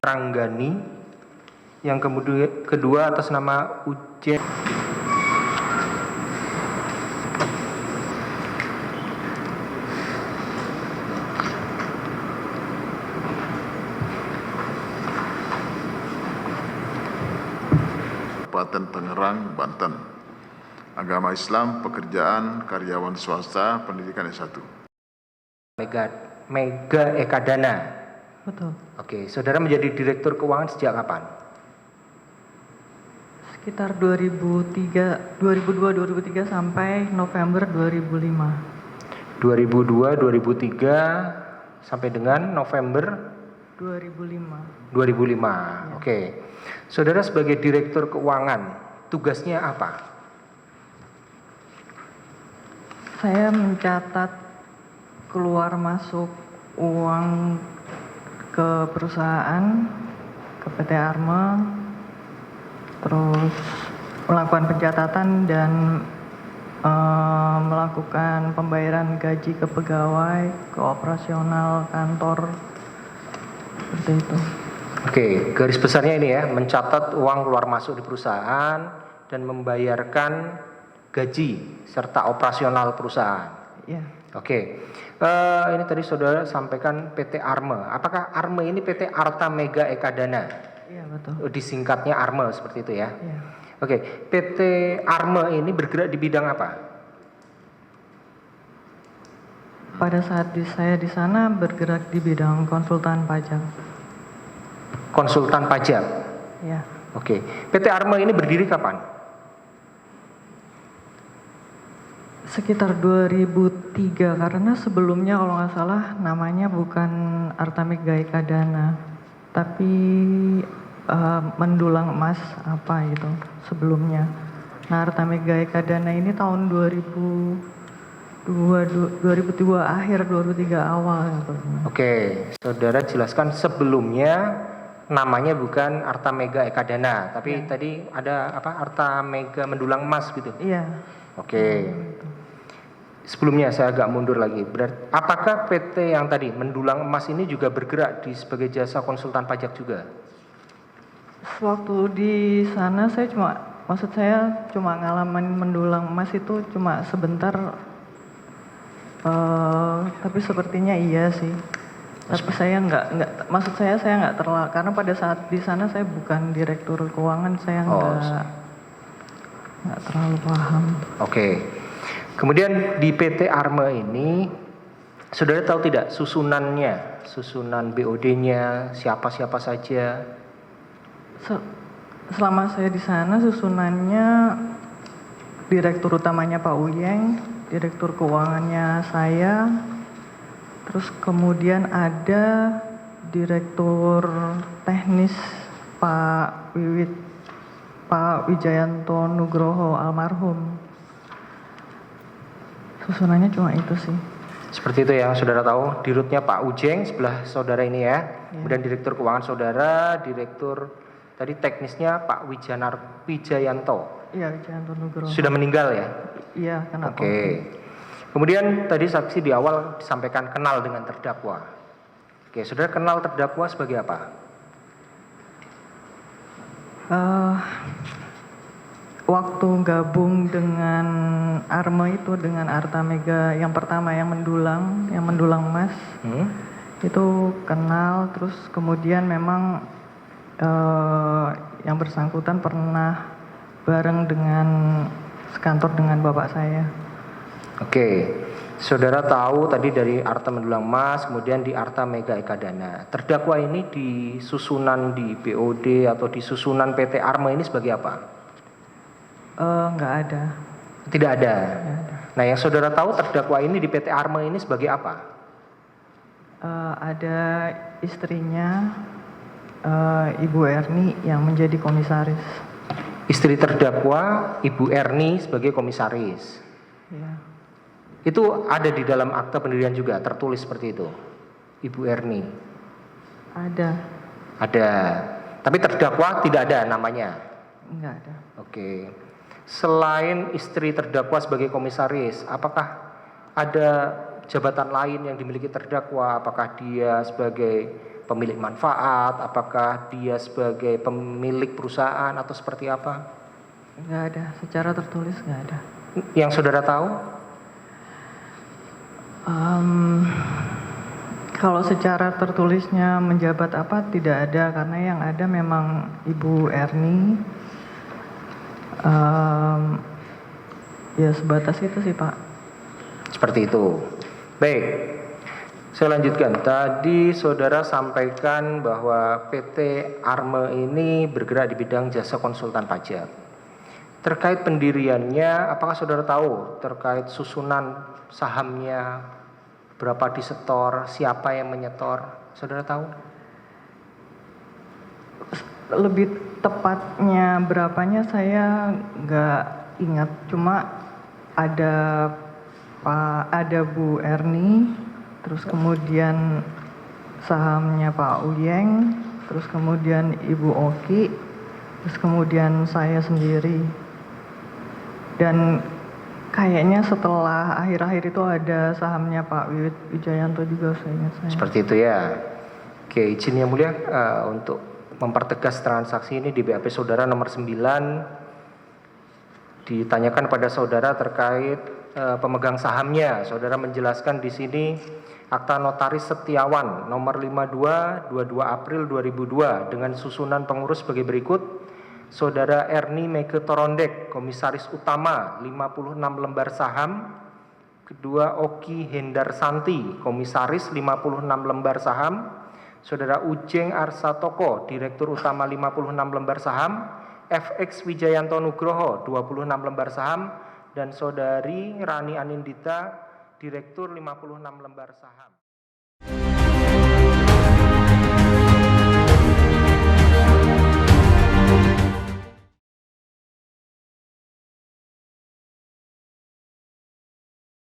Ranggani, yang kedua atas nama Ujen. Kabupaten Tangerang, Banten. Agama Islam, pekerjaan, karyawan swasta, pendidikan S1. Mega Eka Dana. Betul. Oke, saudara menjadi direktur keuangan sejak kapan? Sekitar 2002-2003 sampai November 2005. 2002-2003 sampai dengan November 2005. 2005. Oke. Saudara sebagai direktur keuangan, tugasnya apa? Saya mencatat keluar masuk uang ke perusahaan, ke PT Arma, terus melakukan pencatatan dan melakukan pembayaran gaji ke pegawai, ke operasional kantor, seperti itu. Oke, garis besarnya ini ya, mencatat uang keluar masuk di perusahaan dan membayarkan gaji serta operasional perusahaan. Ya. Oke, ini tadi saudara sampaikan PT Arma. Apakah Arma ini PT Arta Mega Eka Dana? Iya, betul. Disingkatnya Arma seperti itu ya? Iya. Oke, PT Arma ini bergerak di bidang apa? Pada saat saya di sana bergerak di bidang konsultan pajak. Konsultan pajak. Ya. Oke, PT Arma ini berdiri kapan? Sekitar 2003, karena sebelumnya kalau nggak salah namanya bukan Arta Mega Eka Dana, tapi Mendulang Emas apa itu sebelumnya. Nah, Arta Mega Eka Dana ini tahun 2002 akhir, 2003 awal. Oke, saudara jelaskan sebelumnya namanya bukan Arta Mega Eka Dana, tapi Ya. tadi ada apa? Arta Mega Mendulang Emas gitu. Iya. Oke. Sebelumnya saya agak mundur lagi. Berarti apakah PT yang tadi Mendulang Emas ini juga bergerak di sebagai jasa konsultan pajak juga? Waktu di sana saya cuma ngalamin mendulang emas itu cuma sebentar, tapi sepertinya iya sih. Tapi saya nggak, maksud saya nggak terlalu, karena pada saat di sana saya bukan direktur keuangan, saya nggak terlalu paham. Oke. Kemudian di PT Arma ini, saudara tahu tidak susunannya, susunan BOD-nya, siapa-siapa saja? Selama saya di sana susunannya direktur utamanya Pak Uyeng, direktur keuangannya saya, terus kemudian ada direktur teknis Pak Wijayanto Nugroho almarhum. Susunannya cuma itu sih. Seperti itu yang saudara tahu, dirutnya Pak Ujeng sebelah saudara ini ya. Kemudian direktur keuangan saudara, direktur tadi teknisnya Pak Wijayanto. Iya, Wijayanto Nugroho. Sudah meninggal ya? Iya, kenapa? Oke. Kemudian tadi saksi di awal disampaikan kenal dengan terdakwa. Oke, saudara kenal terdakwa sebagai apa? Waktu gabung dengan Arma itu, dengan Arta Mega yang pertama, yang mendulang emas, itu kenal. Terus kemudian memang yang bersangkutan pernah bareng dengan sekantor dengan bapak saya. Oke, saudara tahu tadi dari Arta Mendulang Emas, kemudian di Arta Mega Eka Dana. Terdakwa ini di susunan di BOD atau di susunan PT Arma ini sebagai apa? Nggak ada. Tidak ada. Nggak ada. Nah, yang saudara tahu terdakwa ini di PT Arma ini sebagai apa? Ada istrinya, Ibu Erni yang menjadi komisaris. Istri terdakwa Ibu Erni sebagai komisaris. Ya. Itu ada di dalam akta pendirian juga tertulis seperti itu. Ibu Erni. Ada. Ada. Tapi terdakwa tidak ada namanya. Enggak ada. Oke. Selain istri terdakwa sebagai komisaris, apakah ada jabatan lain yang dimiliki terdakwa? Apakah dia sebagai pemilik manfaat, apakah dia sebagai pemilik perusahaan atau seperti apa? Nggak ada, secara tertulis nggak ada. Yang saudara tahu? Kalau secara tertulisnya menjabat apa tidak ada, karena yang ada memang Ibu Erni. Ya sebatas itu sih Pak. Seperti itu. Baik, saya lanjutkan. Tadi saudara sampaikan bahwa PT Arme ini bergerak di bidang jasa konsultan pajak. Terkait pendiriannya, apakah saudara tahu terkait susunan sahamnya, berapa disetor, siapa yang menyetor, saudara tahu? Lebih tepatnya berapanya saya nggak ingat, cuma ada Bu Erni, terus kemudian sahamnya Pak Uyeng, terus kemudian Ibu Oki, terus kemudian saya sendiri. Dan kayaknya setelah akhir-akhir itu ada sahamnya Pak Wijayanto juga, saya ingat saya. Seperti itu ya. Oke, izin yang mulia untuk mempertegas transaksi ini di BAP saudara nomor 9 ditanyakan pada saudara terkait pemegang sahamnya. Saudara menjelaskan di sini akta notaris Setiawan nomor 52 22 April 2002 dengan susunan pengurus sebagai berikut. Saudara Erni Mege Torondek, komisaris utama 56 lembar saham. Kedua Oki Hendar Santi, komisaris 56 lembar saham. Saudara Ujeng Arsatoko, direktur utama 56 lembar saham. FX Wijayanto Nugroho 26 lembar saham. Dan saudari Rani Anindita, direktur 56 lembar saham.